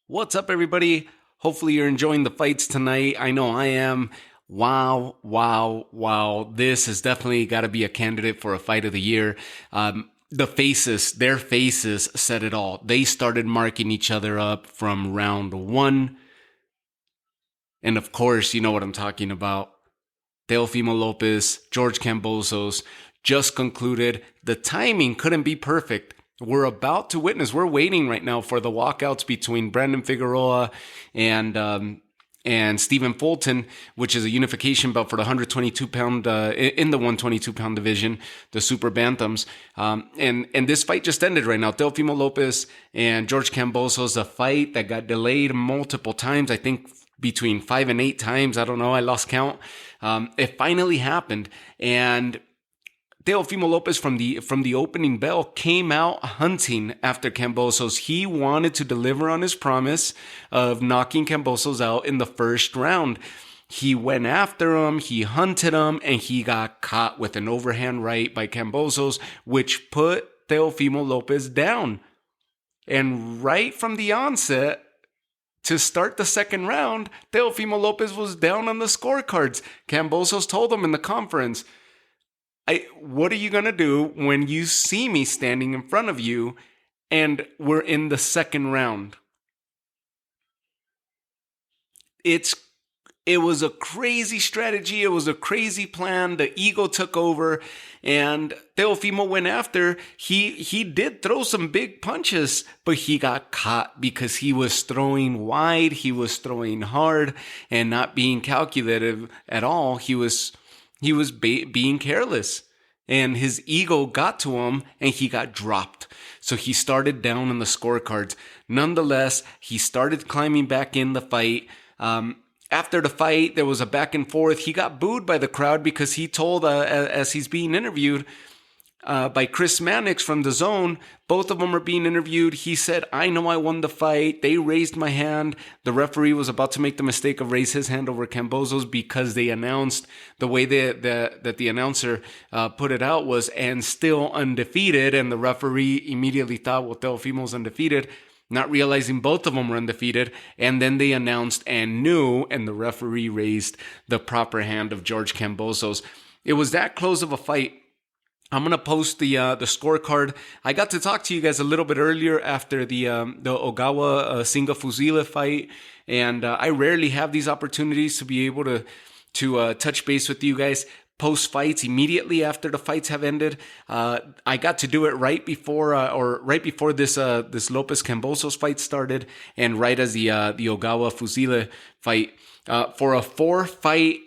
What's up, everybody? Hopefully you're enjoying the fights tonight. I know I am. Wow, wow, wow. This has definitely got to be a candidate for a fight of the year. Their faces said it all. They started marking each other up from round one. And of course, you know what I'm talking about. Teofimo Lopez, George Kambosos just concluded. The timing couldn't be perfect. We're about to witness. We're waiting right now for the walkouts between Brandon Figueroa and Stephen Fulton, which is a unification bout for the 122 pound in the 122 pound division, the super bantams. And this fight just ended right now. Teofimo Lopez and George Kambosos, a fight that got delayed multiple times. I think between 5 and 8 times. I don't know. I lost count. It finally happened, and Teofimo Lopez from the opening bell came out hunting after Kambosos. He wanted to deliver on his promise of knocking Kambosos out in the first round. He went after him, he hunted him, and he got caught with an overhand right by Kambosos, which put Teofimo Lopez down. And right from the onset, to start the second round, Teofimo Lopez was down on the scorecards. Kambosos told him in the conference, what are you going to do when you see me standing in front of you and we're in the second round? It was a crazy strategy. It was a crazy plan. The ego took over, and Teofimo went after. He did throw some big punches, but he got caught because he was throwing wide. He was throwing hard and not being calculative at all. He was being careless, and his ego got to him, and he got dropped. So he started down on the scorecards. Nonetheless, he started climbing back in the fight. After the fight, there was a back and forth. He got booed by the crowd because he told, as he's being interviewed by Chris Mannix from The Zone, both of them are being interviewed. He said, I know I won the fight. They raised my hand. The referee was about to make the mistake of raise his hand over Kambosos because they announced the way that the announcer put it out was, and still undefeated. And the referee immediately thought, well, Teofimo's undefeated, not realizing both of them were undefeated. And then they announced and knew, and the referee raised the proper hand of George Kambosos. It was that close of a fight. I'm going to post the scorecard. I got to talk to you guys a little bit earlier after the Ogawa Singa Fuzile fight, and I rarely have these opportunities to be able to touch base with you guys post fights immediately after the fights have ended. I got to do it right before this Lopez Kambosos fight started, and right as the Ogawa Fuzile fight, for a 4-fight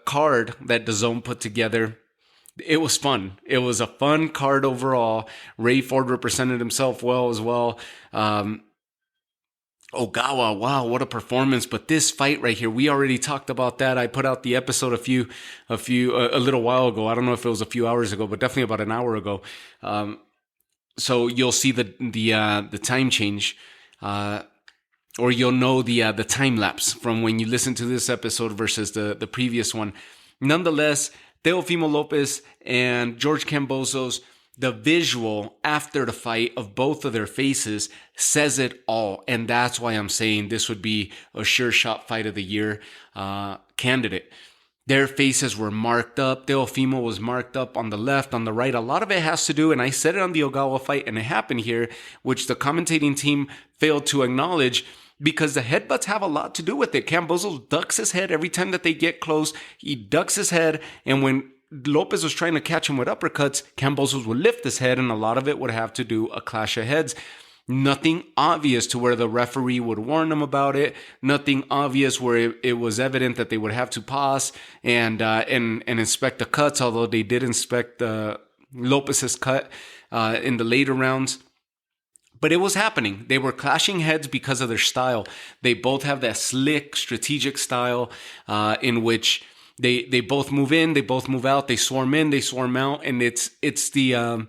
card that DAZN put together. It was fun. It was a fun card overall. Ray Ford represented himself well as well. Ogawa, wow, what a performance. But this fight right here, we already talked about that. I put out the episode a little while ago. I don't know if it was a few hours ago, but definitely about an hour ago. So you'll see the time change, or you'll know the time lapse from when you listen to this episode versus the previous one. Nonetheless, Teofimo Lopez and George Kambosos, the visual after the fight of both of their faces says it all. And that's why I'm saying this would be a sure shot fight of the year candidate. Their faces were marked up. Teofimo was marked up on the left, on the right. A lot of it has to do, and I said it on the Ogawa fight, and it happened here, which the commentating team failed to acknowledge, because the headbutts have a lot to do with it. Kambosos ducks his head every time that they get close. He ducks his head, and when Lopez was trying to catch him with uppercuts, Kambosos would lift his head, and a lot of it would have to do a clash of heads. Nothing obvious to where the referee would warn them about it. Nothing obvious where it was evident that they would have to pause and inspect the cuts, although they did inspect Lopez's cut in the later rounds. But it was happening. They were clashing heads because of their style. They both have that slick, strategic style in which they both move in, they both move out, they swarm in, they swarm out, and it's the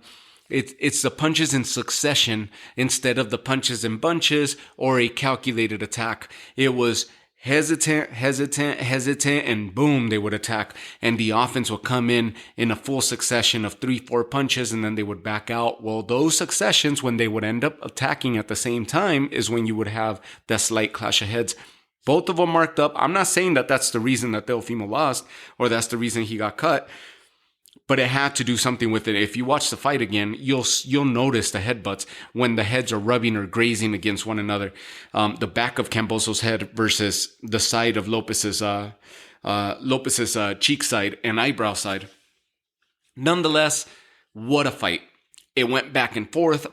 punches in succession instead of the punches in bunches or a calculated attack. It was hesitant, and boom, they would attack. And the offense would come in a full succession of 3-4 punches, and then they would back out. Well, those successions, when they would end up attacking at the same time, is when you would have that slight clash of heads. Both of them marked up. I'm not saying that that's the reason that Teofimo lost or that's the reason he got cut, but it had to do something with it. If you watch the fight again, you'll notice the headbutts when the heads are rubbing or grazing against one another. The back of Kambosos' head versus the side of Lopez's cheek side and eyebrow side. Nonetheless, what a fight. It went back and forth.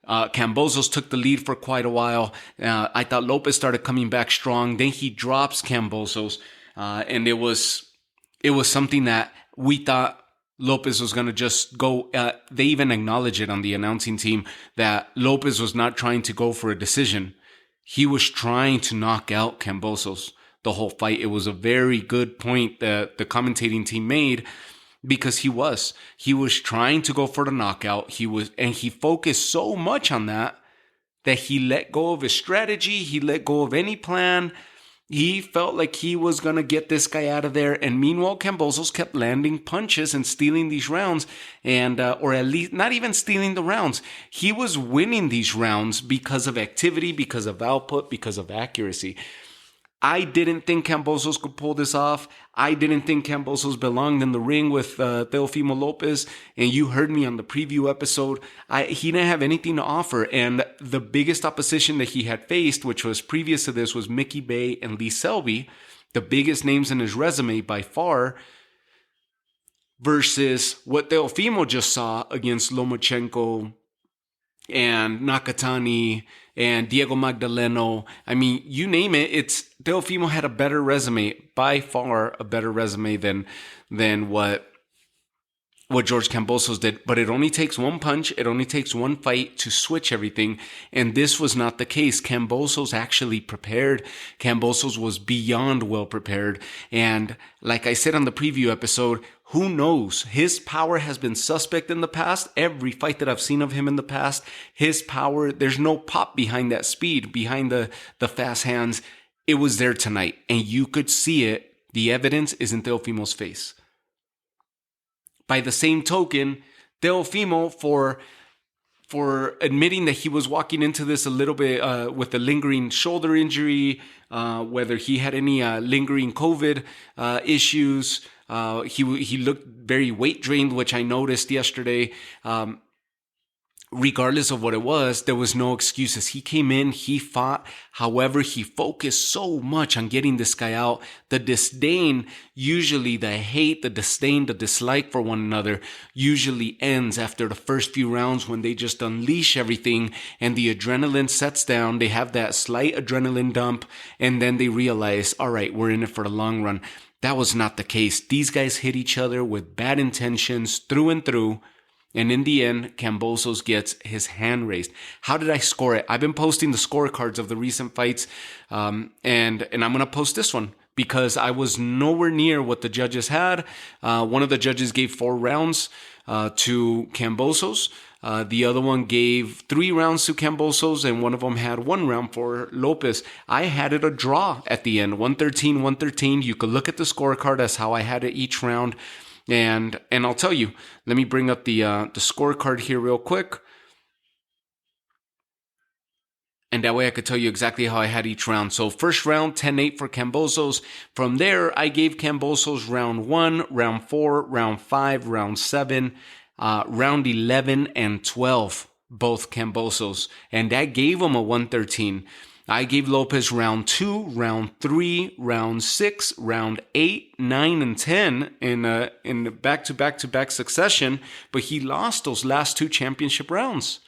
Kambosos took the lead for quite a while. I thought Lopez started coming back strong. Then he drops Kambosos. And it was something that we thought Lopez was going to just go. They even acknowledged it on the announcing team that Lopez was not trying to go for a decision. He was trying to knock out Kambosos the whole fight. It was a very good point that the commentating team made, because he was trying to go for the knockout. And he focused so much on that he let go of his strategy. He let go of any plan. He felt like he was going to get this guy out of there. And meanwhile, Kambosos kept landing punches and stealing these rounds, or at least not even stealing the rounds. He was winning these rounds because of activity, because of output, because of accuracy. I didn't think Kambosos could pull this off. I didn't think Kambosos belonged in the ring with Teofimo Lopez. And you heard me on the preview episode. He didn't have anything to offer. And the biggest opposition that he had faced, which was previous to this, was Mickey Bay and Lee Selby, the biggest names in his resume by far, versus what Teofimo just saw against Lomachenko and Nakatani and Diego Magdaleno. I mean, you name it. Teofimo had a better resume, by far a better resume than what George Kambosos did. But it only takes one punch. It only takes one fight to switch everything. And this was not the case. Kambosos actually prepared. Kambosos was beyond well prepared. And like I said on the preview episode, who knows? His power has been suspect in the past. Every fight that I've seen of him in the past, his power, there's no pop behind that speed, behind the fast hands. It was there tonight, and you could see it. The evidence is in Teofimo's face. By the same token, Teofimo, for admitting that he was walking into this a little bit with a lingering shoulder injury, whether he had any lingering COVID issues. He looked very weight drained, which I noticed yesterday. Regardless of what it was, there was no excuses. He came in, he fought. However, he focused so much on getting this guy out. The disdain, usually the hate, the disdain, the dislike for one another usually ends after the first few rounds when they just unleash everything and the adrenaline sets down. They have that slight adrenaline dump and then they realize, all right, we're in it for the long run. That was not the case. These guys hit each other with bad intentions through and through. And in the end, Kambosos gets his hand raised. How did I score it? I've been posting the scorecards of the recent fights. And I'm going to post this one because I was nowhere near what the judges had. One of the judges gave 4 rounds to Kambosos. The other one gave 3 rounds to Kambosos, and one of them had 1 round for Lopez. I had it a draw at the end, 113-113. You could look at the scorecard as how I had it each round. And I'll tell you, let me bring up the scorecard here real quick. And that way I could tell you exactly how I had each round. So first round, 10-8 for Kambosos. From there, I gave Kambosos round 1, round 4, round 5, round 7, round 11, and 12, both Kambosos. And that gave him a 113. I gave Lopez round 2, round 3, round 6, round 8, 9, and 10 in back-to-back succession, but he lost those last 2 championship rounds.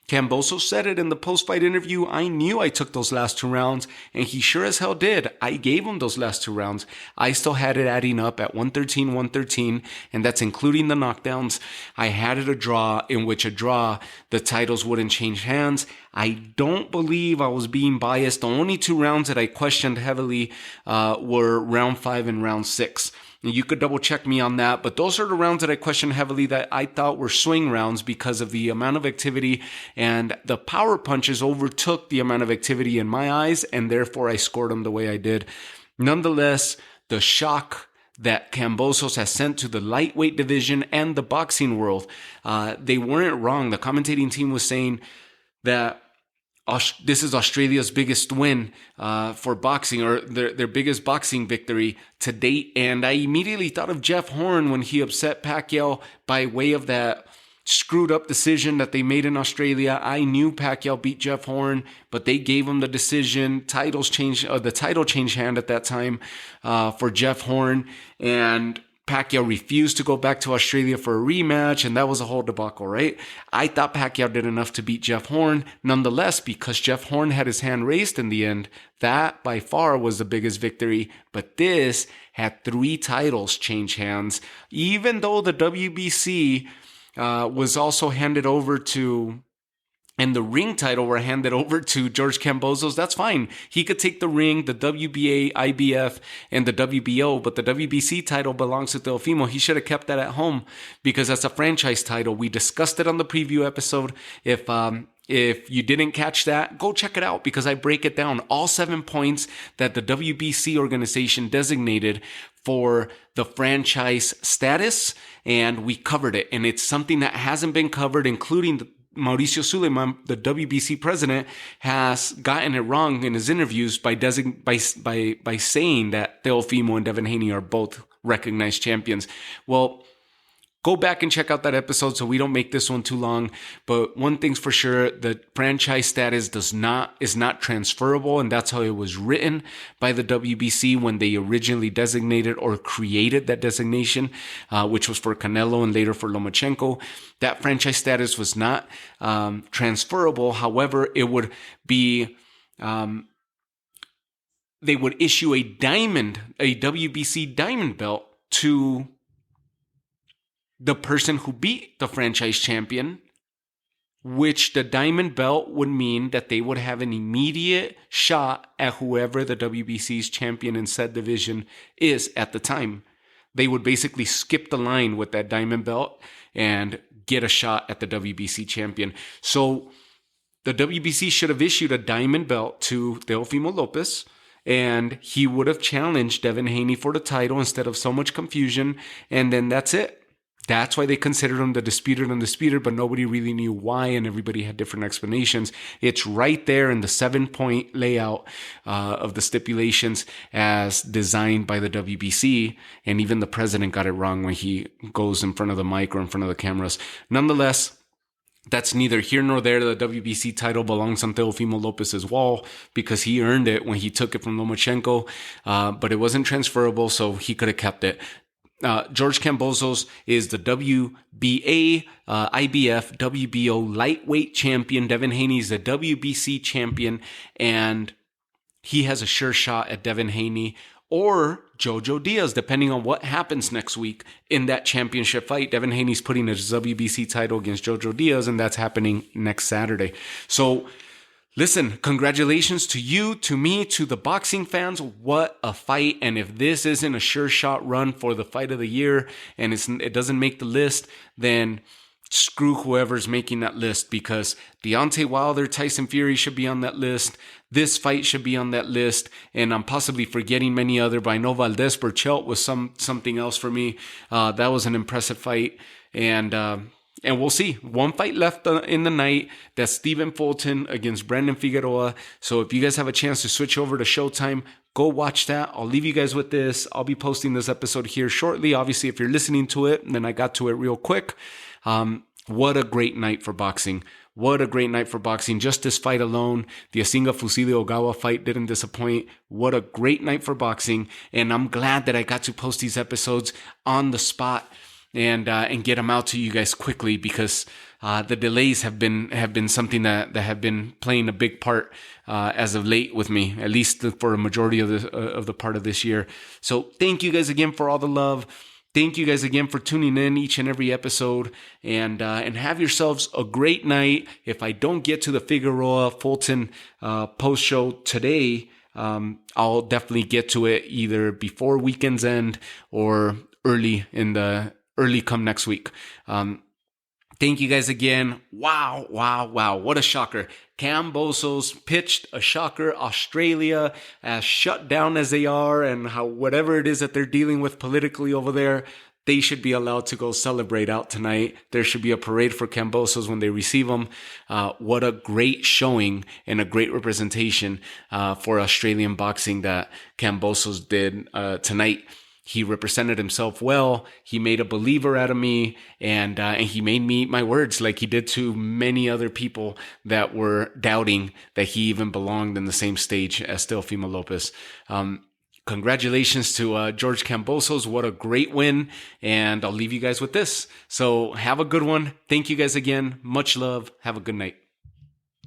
Kambosos said it in the post-fight interview. I knew I took those last 2 rounds, and he sure as hell did. I gave him those last 2 rounds. I still had it adding up at 113, and that's including the knockdowns. I had it a draw, in which a draw, the titles wouldn't change hands. I don't believe I was being biased. The only 2 rounds that I questioned heavily were round 5 and round 6. You could double check me on that, but those are the rounds that I question heavily that I thought were swing rounds because of the amount of activity, and the power punches overtook the amount of activity in my eyes, and therefore I scored them the way I did. Nonetheless, the shock that Kambosos has sent to the lightweight division and the boxing world, they weren't wrong. The commentating team was saying that this is Australia's biggest win for boxing, or their biggest boxing victory to date. And I immediately thought of Jeff Horn when he upset Pacquiao by way of that screwed up decision that they made in Australia. I knew Pacquiao beat Jeff Horn, but they gave him the decision. The title change hand at that time for Jeff Horn, and Pacquiao refused to go back to Australia for a rematch, and that was a whole debacle, right? I thought Pacquiao did enough to beat Jeff Horn. Nonetheless, because Jeff Horn had his hand raised in the end, that by far was the biggest victory. But this had 3 titles change hands, even though the WBC was also handed over to, and the ring title were handed over to George Kambosos. That's fine. He could take the ring, the WBA, IBF, and the WBO, but the WBC title belongs to Teofimo. He should have kept that at home because that's a franchise title. We discussed it on the preview episode. If you didn't catch that, go check it out because I break it down. All 7 points that the WBC organization designated for the franchise status, and we covered it. And it's something that hasn't been covered, including Mauricio Suleiman, the WBC president, has gotten it wrong in his interviews by saying that Teofimo and Devin Haney are both recognized champions. Well, go back and check out that episode so we don't make this one too long. But one thing's for sure, the franchise status is not transferable, and that's how it was written by the WBC when they originally designated or created that designation, which was for Canelo and later for Lomachenko. That franchise status was not transferable. However, it would be they would issue a WBC diamond belt to the person who beat the franchise champion, which the diamond belt would mean that they would have an immediate shot at whoever the WBC's champion in said division is at the time. They would basically skip the line with that diamond belt and get a shot at the WBC champion. So the WBC should have issued a diamond belt to Teofimo Lopez, and he would have challenged Devin Haney for the title instead of so much confusion, and then that's it. That's why they considered him the disputed undisputed, but nobody really knew why, and everybody had different explanations. It's right there in the 7-point layout of the stipulations as designed by the WBC, and even the president got it wrong when he goes in front of the mic or in front of the cameras. Nonetheless, that's neither here nor there. The WBC title belongs on Teofimo Lopez's wall because he earned it when he took it from Lomachenko, but it wasn't transferable, so he could have kept it. George Kambosos is the WBA, IBF, WBO lightweight champion. Devin Haney is the WBC champion, and he has a sure shot at Devin Haney or JoJo Diaz, depending on what happens next week in that championship fight. Devin Haney's putting his WBC title against JoJo Diaz, and that's happening next Saturday. So listen, congratulations to you, to me, to the boxing fans. What a fight. And if this isn't a sure shot run for the fight of the year and it doesn't make the list, then screw whoever's making that list, because Deontay Wilder, Tyson Fury should be on that list. This fight should be on that list. And I'm possibly forgetting many other, but I know Valdez Burchelt was something else for me. That was an impressive fight. And we'll see. One fight left in the night. That's Stephen Fulton against Brandon Figueroa. So if you guys have a chance to switch over to Showtime, go watch that. I'll leave you guys with this. I'll be posting this episode here shortly. Obviously, if you're listening to it, then I got to it real quick. What a great night for boxing. What a great night for boxing. Just this fight alone. The Asinga Fusilio Ogawa fight didn't disappoint. What a great night for boxing. And I'm glad that I got to post these episodes on the spot and get them out to you guys quickly, because the delays have been something that have been playing a big part as of late with me, at least for a majority of the part of this year. So thank you guys again for all the love. Thank you guys again for tuning in each and every episode, and have yourselves a great night. If I don't get to the Figueroa Fulton post show today, I'll definitely get to it either before weekend's end or early come next week. Thank you guys again. Wow. What a shocker. Kambosos pitched a shocker. Australia, as shut down as they are and how whatever it is that they're dealing with politically over there, they should be allowed to go celebrate out tonight. There should be a parade for Kambosos when they receive them. What a great showing and a great representation for Australian boxing that Kambosos did tonight. He represented himself well. He made a believer out of me, and he made me eat my words like he did to many other people that were doubting that he even belonged in the same stage as Teofimo Lopez. Congratulations to George Kambosos. What a great win. And I'll leave you guys with this. So have a good one. Thank you guys again. Much love. Have a good night.